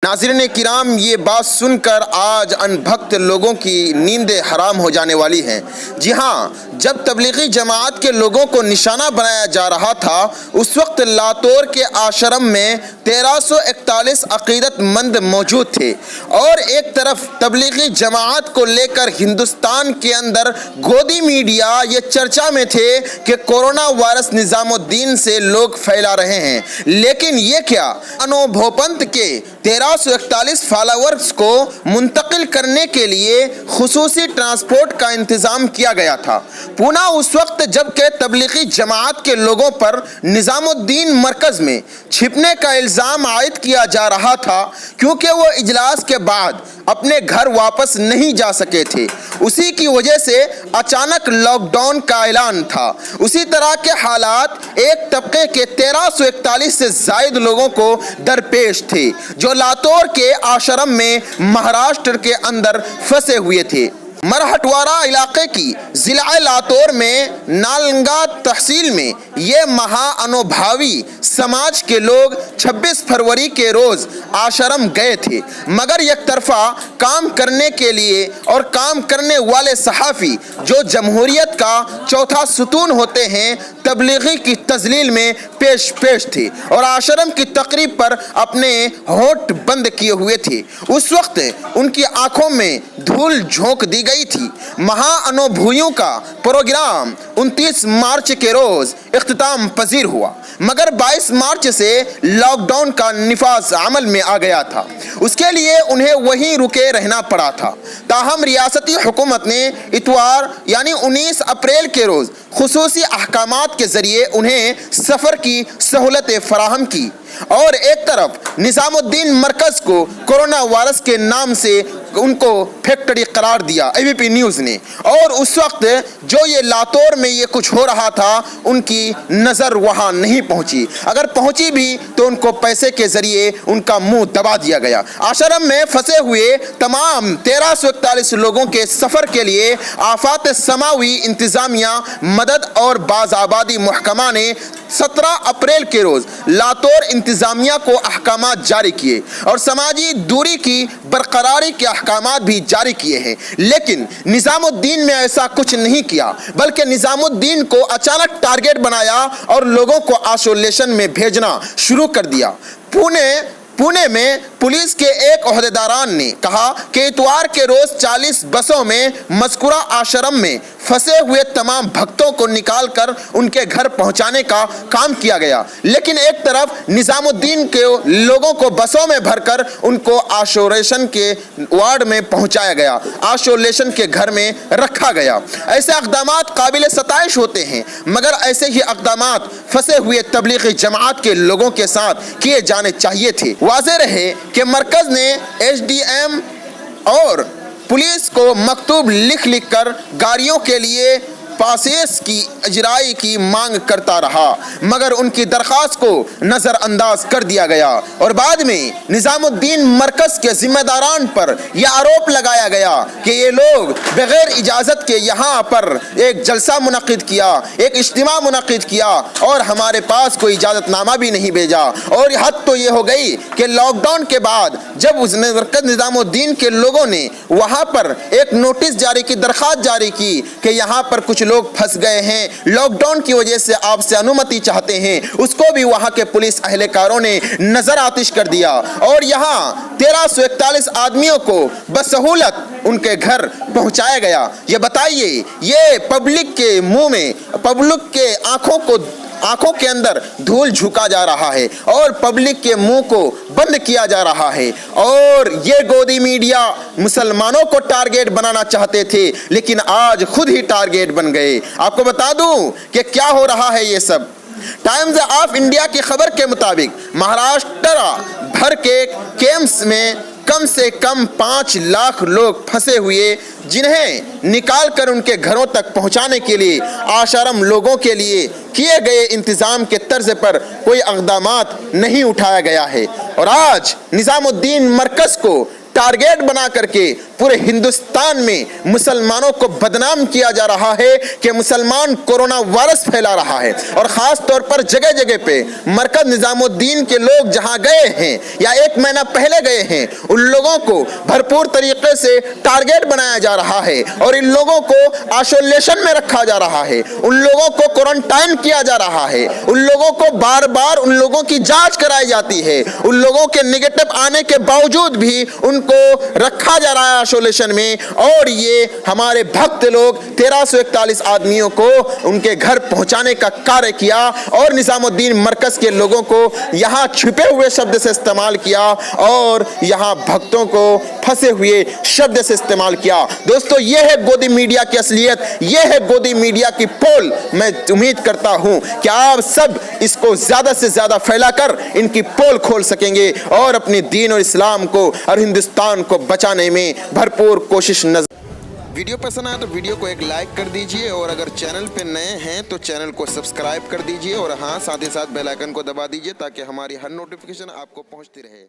नाज़रीन किराम, ये बात सुनकर आज अनभक्त लोगों की नींदें हराम हो जाने वाली हैं। जी हाँ, जब तबलीगी जमात के लोगों को निशाना बनाया जा रहा था, उस वक्त लातोर के आश्रम में 1341 अकीदतमंद मौजूद थे और एक तरफ तबलीगी जमात को लेकर हिंदुस्तान के अंदर गोदी मीडिया ये चर्चा में थे कि कोरोना वायरस निज़ामुद्दीन से लोग फैला रहे हैं। लेकिन ये क्या, अनुभवपंथ के 1341 फॉलोअर्स को मुंतकिल करने के लिए खुसूसी ट्रांसपोर्ट का इंतज़ाम किया गया था। पुनः उस वक्त जबकि तबलीगी जमात के लोगों पर निज़ामुद्दीन मरकज़ में छिपने का इल्ज़ाम आयद किया जा रहा था, क्योंकि वो इजलास के बाद अपने घर वापस नहीं जा सके थे। उसी की वजह से अचानक लॉकडाउन का ऐलान था। उसी तरह के हालात एक तबके के 1341 से ज़ायद लोगों को दरपेश थे, जो लातोर के आश्रम में महाराष्ट्र के अंदर फंसे हुए थे। मरहटवाड़ा इलाके की ज़िला लातोर में नालंगा तहसील में ये महाअनुभावी समाज के लोग 26 फरवरी के रोज़ आश्रम गए थे, मगर एक तरफा काम करने के लिए और काम करने वाले सहाफ़ी जो जमहूरियत का चौथा सुतून होते हैं, तबलीगी की तजलील में पेश थे और आश्रम की तकरीब पर अपने होठ बंद किए हुए थे। उस वक्त उनकी आंखों में धूल झोंक दी गई थी। महाअनुभूतियों का प्रोग्राम 29 मार्च के रोज इख्तिताम पजीर हुआ, मगर 22 मार्च से लॉकडाउन का निफाज अमल में आ गया था। उसके लिए उन्हें वहीं रुके रहना पड़ा था। ताहम रियासती हुकूमत ने इतवार यानी 19 अप्रैल के रोज खुसूसी अहकामात के जरिए उन्हें सफ़र की सहूलतें फराहम की और एक तरफ निज़ामुद्दीन मरकज़ को कोरोना वायरस के नाम से उनको फैक्ट्री करार दिया एबीपी न्यूज़ ने। और उस वक्त जो ये लातोर में ये कुछ हो रहा था, उनकी नज़र वहाँ नहीं पहुँची। अगर पहुँची भी तो उनको पैसे के ज़रिए उनका मुंह दबा दिया गया। आश्रम में फंसे हुए तमाम 1341 लोगों के सफ़र के लिए आफात समावी इंतज़ामिया मदद और बाज़ाबादी महकमा ने 17 अप्रैल के रोज़ लातोर इंतज़ामिया को अहकामात जारी किए और समाजी दूरी की बरकरारी के अहकामात भी जारी किए हैं। लेकिन निज़ामुद्दीन में ऐसा कुछ नहीं किया, बल्कि निज़ामुद्दीन को अचानक टारगेट बनाया और लोगों को आइसोलेशन में भेजना शुरू कर दिया। पुणे में पुलिस के एक ओहदेदारान ने कहा कि इतवार के रोज 40 बसों में मज़कूरा आश्रम में फंसे हुए तमाम भक्तों को निकालकर उनके घर पहुंचाने का काम किया गया। लेकिन एक तरफ निज़ामुद्दीन के लोगों को बसों में भरकर उनको आइसोलेशन के वार्ड में पहुंचाया गया, आइसोलेशन के घर में रखा गया। ऐसे इक़दामात काबिल सताइश होते हैं, मगर ऐसे ही इक़दामात फंसे हुए तबलीगी जमात के लोगों के साथ किए जाने चाहिए थे। वाज़ेह रहे कि मरकज़ ने एसडीएम और पुलिस को मकतूब लिख कर गाड़ियों के लिए पासेस की इजराई की मांग करता रहा, मगर उनकी दरख्वास्त को नज़रअंदाज कर दिया गया और बाद में निज़ामुद्दीन मरकज़ के जिम्मेदारान पर यह आरोप लगाया गया कि ये लोग बग़ैर इजाज़त के यहाँ पर एक जलसा मुनक़िद किया, एक इज्तिमा मुनक़िद किया और हमारे पास कोई इजाज़तनामा भी नहीं भेजा। और हद तो ये हो गई कि लॉकडाउन के बाद जब उस मरकज़ निज़ामुद्दीन के लोगों ने वहाँ पर एक नोटिस जारी की, दरख्वास्त जारी की कि यहाँ पर कुछ लोग फंस गए हैं, लॉकडाउन की वजह से आपसे अनुमति चाहते हैं, उसको भी वहां के पुलिस अहलकारों ने नजर आतिश कर दिया और यहां 1341 आदमियों को बसहूलत उनके घर पहुंचाया गया। ये बताइए, ये पब्लिक के मुंह में, पब्लिक के आंखों के अंदर धूल झुका जा रहा है और पब्लिक के मुंह को बंद किया जा रहा है। और ये गोदी मीडिया मुसलमानों को टारगेट बनाना चाहते थे, लेकिन आज खुद ही टारगेट बन गए। आपको बता दूं कि क्या हो रहा है ये सब। टाइम्स ऑफ इंडिया की खबर के मुताबिक महाराष्ट्र भर के कैंप्स में कम से कम 5 लाख लोग फंसे हुए, जिन्हें निकालकर उनके घरों तक पहुंचाने के लिए आश्रम लोगों के लिए किए गए इंतज़ाम के तर्ज पर कोई इक़दामात नहीं उठाया गया है। और आज निज़ामुद्दीन मरकज़ को टारगेट बना करके पूरे हिंदुस्तान में मुसलमानों को बदनाम किया जा रहा है कि मुसलमान कोरोना वायरस फैला रहा है। और ख़ास तौर पर जगह जगह पे मरकज़ निज़ामुद्दीन के लोग जहां गए हैं या 1 महीना पहले गए हैं, उन लोगों को भरपूर तरीके से टारगेट बनाया जा रहा है और इन लोगों को आइसोलेशन में रखा जा रहा है, उन लोगों को क्वारंटाइन किया जा रहा है, उन लोगों को बार बार उन लोगों की जांच कराई जाती है, उन लोगों के नेगेटिव आने के बावजूद भी उनको रखा जा रहा है आइसोलेशन में। और ये हमारे भक्त लोग 1341 आदमियों को उनके घर पहुंचाने का कार्य किया और निजामुद्दीन मरकज के लोगों को यहां छुपे हुए शब्द से इस्तेमाल किया और यहां भक्तों को फंसे हुए शब्द से इस्तेमाल किया। दोस्तों, यह है गोदी मीडिया की असलियत, यह है गोदी मीडिया की पोल। मैं उम्मीद करता हूं कि आप सब इसको ज्यादा से ज्यादा फैलाकर इनकी पोल खोल सकेंगे और अपने दीन और इस्लाम को और हिंदुस्तान को बचाने में भरपूर कोशिश नजर। वीडियो पसंद आया तो वीडियो को एक लाइक कर दीजिए और अगर चैनल पे नए हैं तो चैनल को सब्सक्राइब कर दीजिए और हाँ, साथ ही साथ बेल आइकन को दबा दीजिए ताकि हमारी हर नोटिफिकेशन आपको पहुंचती रहे।